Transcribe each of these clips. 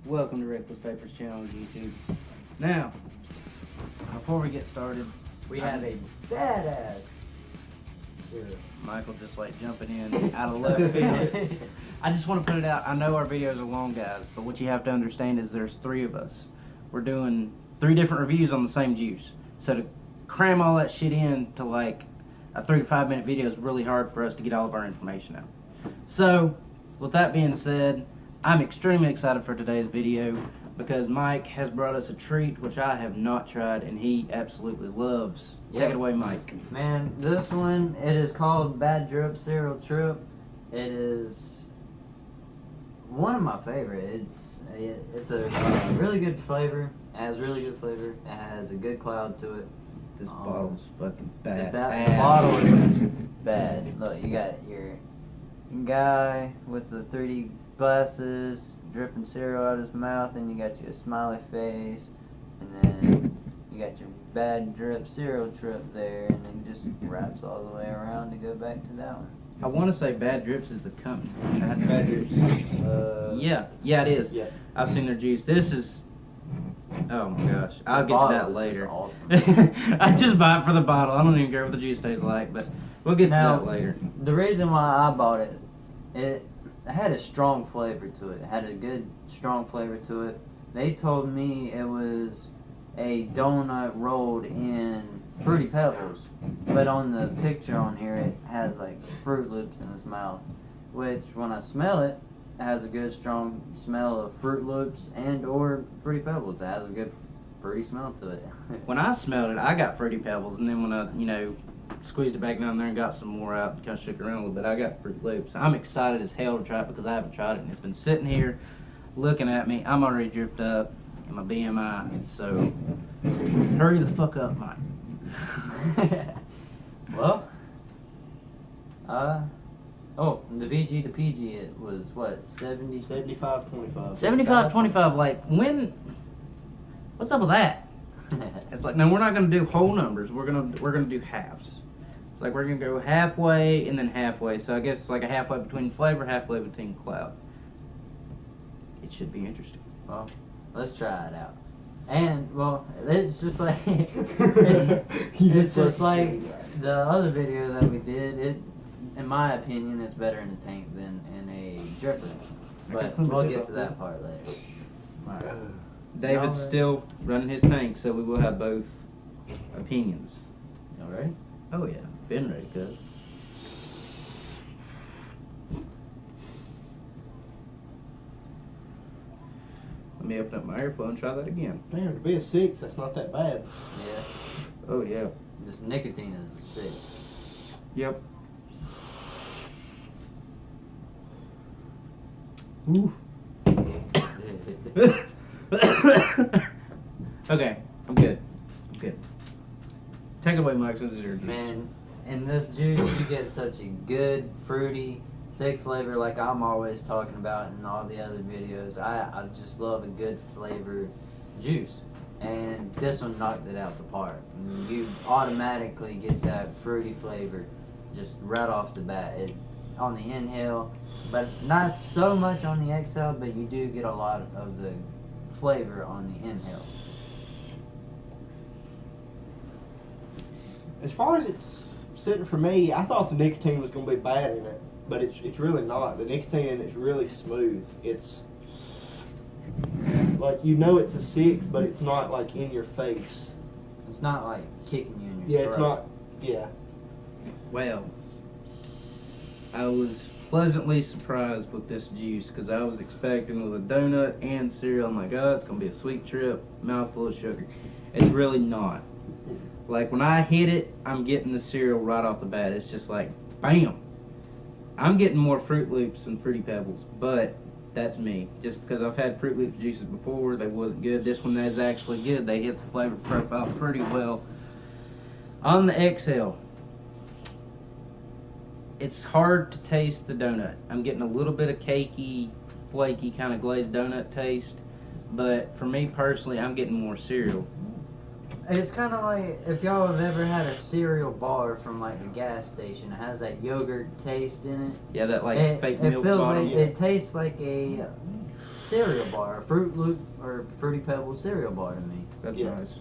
Welcome to Reckless Vapors channel on YouTube. Now, before we get started, we have a badass. Michael just like jumping in out of left field. I just want to put it out. I know our videos are long, guys, but what you have to understand is there's 3 of us. We're doing 3 different reviews on the same juice. So to cram all that shit in to like a 3 to 5 minute video is really hard for us to get all of our information out. So, with that being said, I'm extremely excited for today's video because Mike has brought us a treat which I have not tried and he absolutely loves. Yep. Take it away, Mike. Man, this one, it is called Bad Drip Cereal Trip. It is one of my favorites. It's a really good flavor. It has really good flavor. It has a good cloud to it. This bottle's fucking bad. The bottle is bad. Look, you got your guy with the 3D glasses dripping cereal out of his mouth, and you got your smiley face, and then you got your Bad Drip Cereal Trip there, and then just wraps all the way around to go back to that one. I want to say Bad Drips is the company. Bad Drips. Yeah, it is. Yeah. I've seen their juice. This is, oh my gosh, I'll get to that later. Awesome. I just buy it for the bottle. I don't even care what the juice tastes like, but we'll get to that later. The reason why I bought it, it had a strong flavor to it. It had a good, strong flavor to it. They told me it was a donut rolled in Fruity Pebbles, but on the picture on here it has like Fruit Loops in its mouth, which when I smell it, it has a good strong smell of Fruit Loops and or Fruity Pebbles. It has a good fruity smell to it. When I smelled it, I got Fruity Pebbles, and then when I, squeezed it back down there and got some more out, kind of shook it around a little bit, I got Fruit Loops. I'm excited as hell to try it because I haven't tried it, and it's been sitting here looking at me. I'm already dripped up in my BMI, so hurry the fuck up, Mike. Well, the VG to PG, it was what, 70? 75-25. 75-25, like, what's up with that? It's like, no, we're not gonna do whole numbers, we're gonna do halves. It's like we're gonna go halfway and then halfway, so I guess it's like a halfway between flavor, halfway between cloud. It should be interesting. Well, let's try it out. And, well, it's just like, it's just like the other video that we did. It, in my opinion, it's better in a tank than in a dripper. But we'll get to that part later. Right. David's still running his tank, so we will have both opinions. All ready? Oh yeah, been ready, cuz. Let me open up my airflow and try that again. Man, to be a 6, that's not that bad. Yeah. Oh yeah. This nicotine is a 6. Yep. Ooh. Okay, I'm good. Take it away, Mike, since it's your juice. Man, in this juice you get such a good, fruity, thick flavor like I'm always talking about in all the other videos. I just love a good flavored juice. And this one knocked it out the park. You automatically get that fruity flavor just right off the bat. On the inhale, but not so much on the exhale, but you do get a lot of the flavor on the inhale. As far as it's sitting for me, I thought the nicotine was going to be bad in it, but it's really not. The nicotine is really smooth. It's like, it's a 6, but it's not like in your face. It's not like kicking you in your throat. It's not. Yeah. Well, I was pleasantly surprised with this juice because I was expecting with a donut and cereal, I'm like, oh, it's going to be a sweet trip, mouthful of sugar. It's really not. Like, when I hit it, I'm getting the cereal right off the bat. It's just like, bam. I'm getting more Fruit Loops than Fruity Pebbles, but that's me. Just because I've had Fruit Loops juices before, they wasn't good. This one is actually good. They hit the flavor profile pretty well. On the exhale, it's hard to taste the donut. I'm getting a little bit of cakey, flaky, kind of glazed donut taste, but for me personally, I'm getting more cereal. It's kind of like if y'all have ever had a cereal bar from like the gas station. It has that yogurt taste in it. Yeah, that like fake it milk feels bottom. like it tastes like a cereal bar, a Fruit Loop or Fruity Pebbles cereal bar to me. That's Yeah. nice.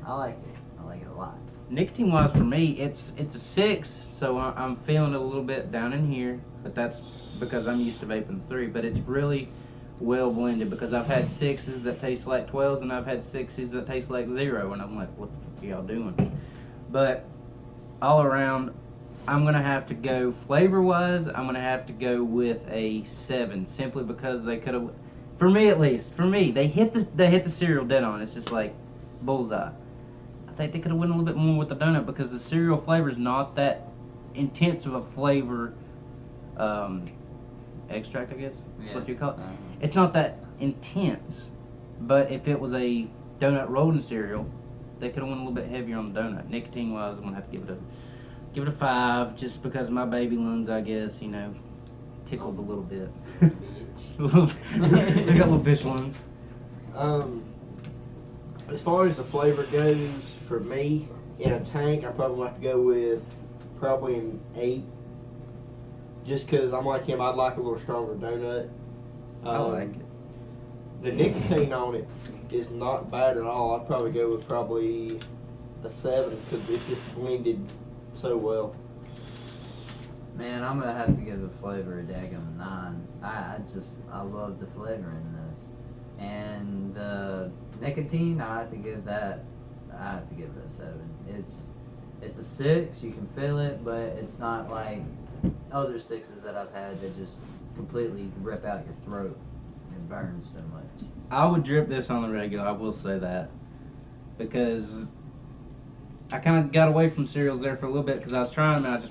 I like it. I like it a lot. Nicotine wise for me, it's a 6, so I'm feeling it a little bit down in here, but that's because I'm used to vaping 3. But it's really well blended because I've had 6s that taste like 12s and I've had 6s that taste like 0, and I'm like, what the fuck are y'all doing? But all around, I'm gonna have to go flavor wise. I'm gonna have to go with a 7 simply because they could have, for me at least, they hit the cereal dead on. It's just like bullseye. I think they could have went a little bit more with the donut because the cereal flavor is not that intense of a flavor. Extract, I guess that's what you call it. It's not that intense, but if it was a donut rolled in cereal, they could have went a little bit heavier on the donut. Nicotine wise, I'm gonna have to give it a 5 just because my baby lungs, I guess, tickles a little bit. They got little bitch lungs. As far as the flavor goes, for me, in a tank, I probably have to go with probably an 8. Just because I'm like him, I'd like a little stronger donut. I like it. The nicotine on it is not bad at all. I'd probably go with probably a 7 because it's just blended so well. Man, I'm gonna have to give the flavor a daggum 9. I love the flavor in this, and the nicotine. I have to give it a 7. It's a 6. You can feel it, but it's not like other 6s that I've had that just completely rip out your throat and burn so much. I would drip this on the regular. I will say that because I kind of got away from cereals there for a little bit because I was trying them and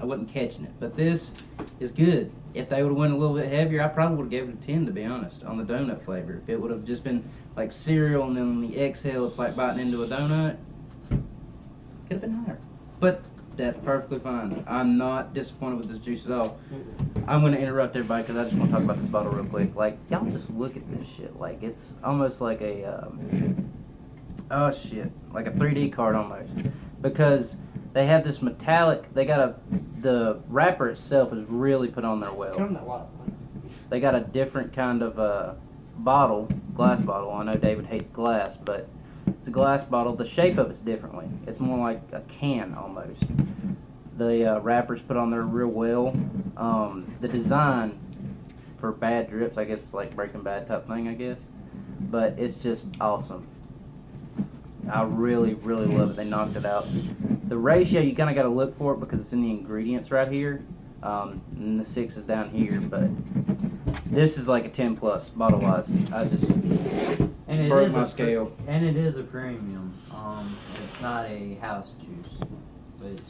I wasn't catching it. But this is good. If they would have went a little bit heavier, I probably would have gave it a 10 to be honest on the donut flavor. If it would have just been like cereal and then on the exhale it's like biting into a donut, could have been higher. But that's perfectly fine. I'm not disappointed with this juice at all. I'm going to interrupt everybody because I just want to talk about this bottle real quick. Like, y'all just look at this shit. Like, it's almost like a, like a 3D card almost. Because they have this metallic, the wrapper itself is really put on there well. They got a different kind of glass bottle. I know David hates glass, but it's a glass bottle. The shape of it's differently. It's more like a can almost. The wrapper's put on there real well. The design for bad drips, I guess, like Breaking Bad type thing, I guess. But it's just awesome. I really, really love it. They knocked it out. The ratio, you kind of got to look for it because it's in the ingredients right here. And the 6 is down here, but this is like a 10 plus bottle wise. I just broke my scale. And it is a premium. It's not a house juice, which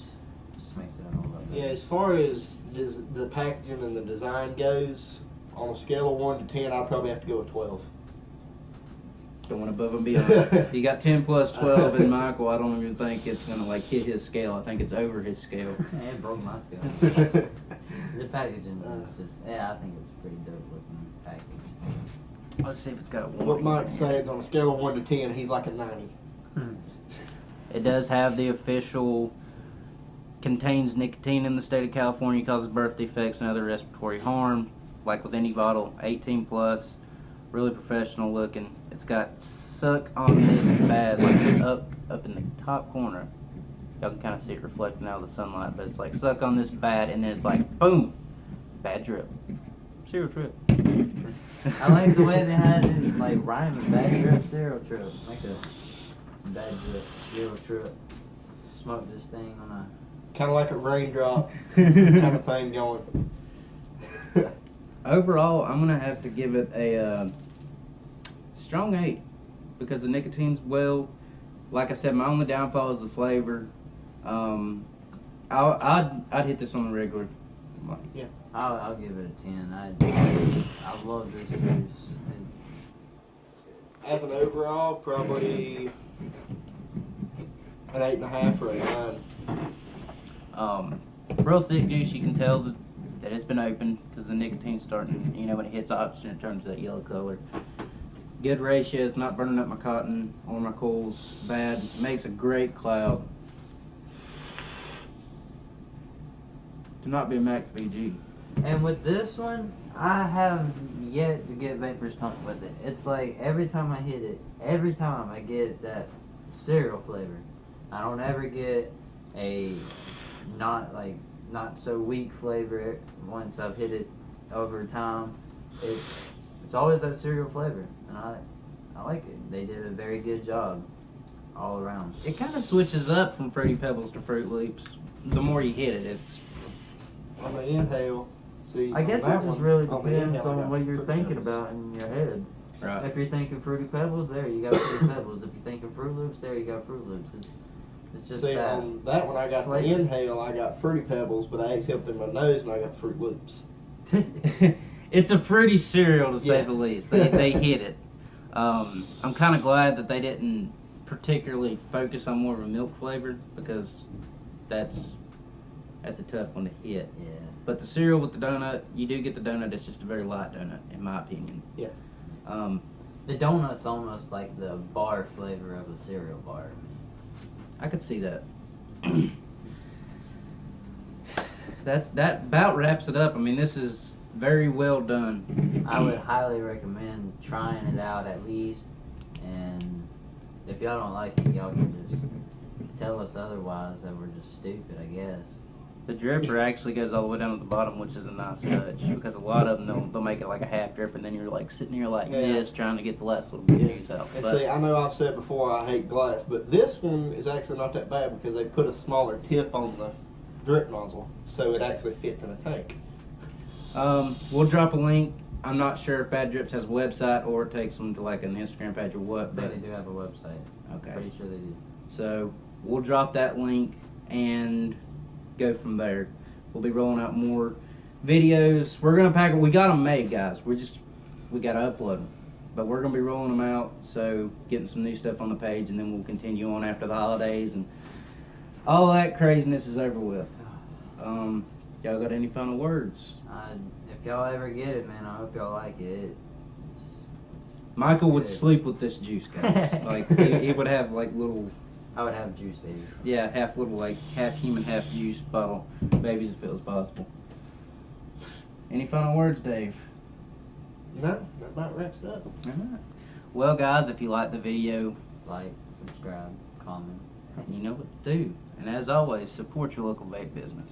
just makes it a little bit better. Yeah, as far as the packaging and the design goes, on a scale of 1 to 10, I'd probably have to go with 12. Going above and beyond. You got 10 plus 12 in Michael. I don't even think it's gonna like hit his scale. I think it's over his scale. It broke my scale. The packaging is just, I think it's pretty dope looking package. Let's see if it's got a What warning. Mike says, on a scale of 1 to 10, he's like a 90. It does have the official contains nicotine in the state of California, causes birth defects and other respiratory harm. Like with any bottle, 18 plus, really professional looking. It's got suck on this bad, like up in the top corner. Y'all can kind of see it reflecting out of the sunlight, but it's like suck on this bad, and then it's like boom, bad drip, cereal trip. I like the way they had it like rhyming, bad drip, cereal trip, like a bad drip, cereal trip. Smoke this thing on a Kind of like a raindrop kind of thing going. Overall, I'm gonna have to give it a strong 8 because the nicotine's well. Like I said, my only downfall is the flavor. I'd hit this on the regular. Yeah. I'll give it a 10. I love this juice. As an overall, probably an 8.5 or a 9. Real thick juice, you can tell that it's been opened because the nicotine's starting, when it hits oxygen, it turns to that yellow color. Good ratio. It's not burning up my cotton or my coils. Bad. Makes a great cloud. Do not be a max VG. And with this one, I have yet to get Vapor's tongue with it. It's like every time I hit it, every time I get that cereal flavor. I don't ever get a not so weak flavor once I've hit it over time. It's always that cereal flavor, and I like it. They did a very good job all around. It kind of switches up from Fruity Pebbles to Fruit Loops. The more you hit it, it's On the inhale, see. I guess on it that just one, really on the depends inhale, I on got what you're Fruit thinking Pebbles. about in your head. right. If you're thinking Fruity Pebbles, there you got Fruity Pebbles. If you're thinking Fruit Loops, there you got Fruit Loops. It's just See, that. on that one I got flavor. the inhale, I got Fruity Pebbles, but I exhaled through my nose and I got Fruit Loops. It's a fruity cereal to say Yeah. the least. They hit it. I'm kind of glad that they didn't particularly focus on more of a milk flavor because that's a tough one to hit. Yeah. But the cereal with the donut, you do get the donut. It's just a very light donut, in my opinion. Yeah. The donut's almost like the bar flavor of a cereal bar. I could see that. That about wraps it up. I mean, this is very well done. I would highly recommend trying it out at least, and if y'all don't like it, y'all can just tell us otherwise that we're just stupid, I guess. The dripper actually goes all the way down to the bottom, which is a nice touch because a lot of them they'll make it like a half drip, and then you're like sitting here like Yeah. this trying to get the last little bit of juice out. And But see, I know I've said before I hate glass, but this one is actually not that bad because they put a smaller tip on the drip nozzle, so it actually fits in a tank. we'll drop a link. I'm not sure if Bad Drips has a website or it takes them to like an Instagram page or what, I think but they do have a website. okay. Pretty sure they do. So we'll drop that link and go from there. We'll be rolling out more videos. We're gonna pack it. We got them made, guys. We gotta upload them, but we're gonna be rolling them out. So getting some new stuff on the page, and then we'll continue on after the holidays and all that craziness is over with. Y'all got any final words? If y'all ever get it, man, I hope y'all like it. Michael would good. sleep with this juice, guys. Like he would have like little, I would have juice babies. yeah, half little like half human, half juice bottle babies if it was possible. Any final words, Dave? No, that about wraps it up. All right. Well, guys, if you like the video, Like, subscribe, comment. you know what to do. And as always, support your local vape business.